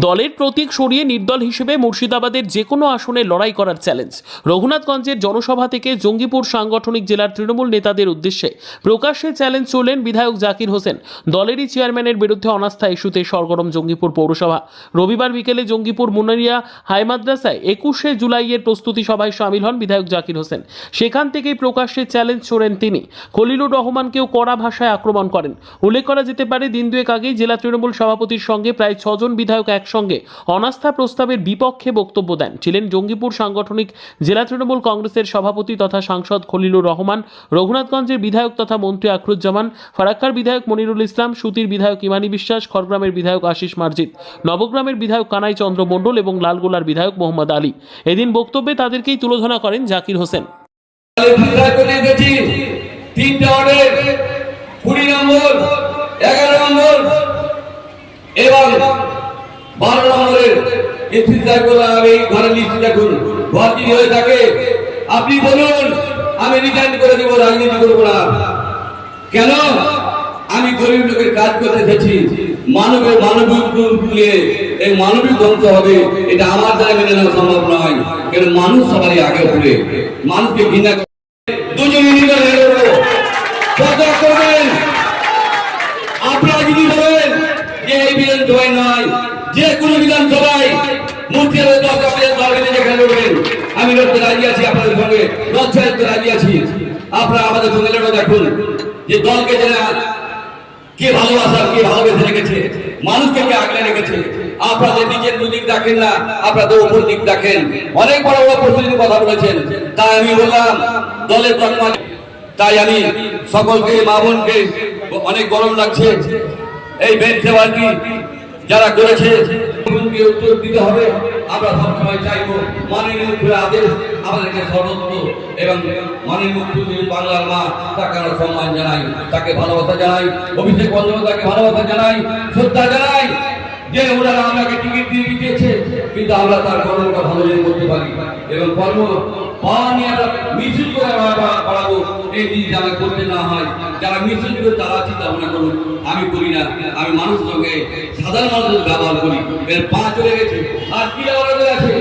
দলের প্রতীক সরিয়ে নির্দল হিসেবে মুর্শিদাবাদের যে কোনো আসনে লড়াই করার চ্যালেঞ্জ। রঘুনাথগঞ্জের জনসভা থেকে জঙ্গিপুর সাংগঠনিক জেলার তৃণমূল নেতাদের উদ্দেশ্যে প্রকাশ্যে চ্যালেঞ্জ ছুড়লেন বিধায়ক জাকির হোসেন। দলেরই চেয়ারম্যানের বিরুদ্ধে অনাস্থা ইস্যুতে সরগরম জঙ্গিপুর পৌরসভা। রবিবার বিকেলে জঙ্গিপুর মুনারিয়া হাই মাদ্রাসায় 21শে জুলাইয়ের প্রস্তুতি সভায় সামিল হন বিধায়ক জাকির হোসেন। সেখান থেকেই প্রকাশ্যে চ্যালেঞ্জ ছোড়েন তিনি। খলিলুর রহমানকেও কড়া ভাষায় আক্রমণ করেন। উল্লেখ করা যেতে পারে, দিন দুয়েক আগেই জেলা তৃণমূল সভাপতির সঙ্গে প্রায় 6 জন বিধায়ক একসঙ্গে অনাস্থা প্রস্তাবের বিপক্ষে বক্তব্য দেন। ছিলেন জঙ্গিপুর সাংগঠনিক জেলা তৃণমূল কংগ্রেসের সভাপতি তথা সাংসদ খলিলুর রহমান, রঘুনাথগঞ্জের বিধায়ক তথা মন্ত্রী আখরুজ্জামান, ফারাক্কার বিধায়ক মনিরুল ইসলাম, সুতির বিধায়ক ইমানি বিশ্বাস, খড়গ্রামের বিধায়ক আশিস মার্জিত, নবগ্রামের বিধায়ক কানাই চন্দ্র মণ্ডল এবং লালগোলার বিধায়ক মোহাম্মদ আলী। এদিন বক্তব্যে তাদেরকেই তুলোধনা করেন জাকির হোসেন। 3 ওয়ার্ডের 20 নম্বর, 11 নম্বর এবং 12 নম্বরের আমি ঘরে লিস্ট দেখুন, ভর্তি হয়ে থাকে। আপনি বলুন, আমি রিটার্ন করে দেবো, রাজনীতি করবো না। কেন? আমি গরিব লোকের কাজ করতে এসেছি। মানবিক এই মানবিক ধ্বংস হবে, এটা আমার দ্বারা মেনে নেওয়া সম্ভব নয়। কারণ মানুষ সবারই আগে উঠবে, মানুষকে ঘৃণা করে দুজনে করবেন। আপনারা যদি বলেন যে এই বিধানসভায় নয়, যে কোনো বিধানসভায় আমি লড়তে রাজি আছি, আপনাদের সঙ্গে লড়তে রাজি আছি। আপনারা আমাদের সঙ্গে লড়ে দেখুন যে দলকে যারা কে ভালোবাসা, কে ভালোবেসে রেখেছে, মানুষকে কে আগলে রেখেছে। আপনাদের নিজের দিক দেখেন না, আপনাদের উপর দিক দেখেন। অনেক বড় বড় প্রতিনিধি কথা বলেছেন, তাই আমি বললাম দলের তকমা। তাই আমি সকলকে, মা বোনকে, অনেক গরম লাগছে। এই বেদ সেবাটি যারা করেছে উত্তর দিতে হবে। আমরা সবসময় চাইবো মাননীয় মুখ্যমন্ত্রীর আদেশ আমাদেরকে সর্বত্র এবং মাননীয় মুখ্যমন্ত্রী বাংলার মা, তাকে আমরা সম্মান জানাই, তাকে ভালোবাসা জানাই, অভিষেক বন্দ্যোপাধ্যায়কে ভালোবাসা জানাই, শ্রদ্ধা জানাই যে ওনারা আমাকে টিকিট দিয়ে দিয়েছে, কিন্তু আমরা তার কর্মটা ভালো করতে পারি এবং কর্ম পাওয়া নিয়ে আমরা মিছিল করে বাড়াবো। এই জিনিস যারা করতে না হয়, যারা মিছিল করে তারা চিন্তা ভাবনা করুন। আমি করি না, আমি মানুষের সঙ্গে সাধারণ মানুষের ব্যবহার করি। এর পা চলে গেছে, আর কি আলাদা আছে।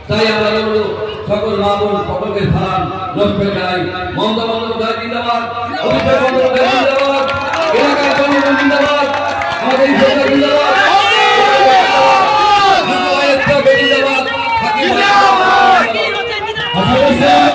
তাই আমরা বলবো সকল মা বোন সকলকে সালাম নমস্কার জানাই। মমতা বন্দ্যোপাধ্যায় জিন্দাবাদ, অভিষেক বন্দ্যোপাধ্যায় জিন্দাবাদ, এলাকার জনগণ জিন্দাবাদ, আমাদের সরকার জিন্দাবাদ।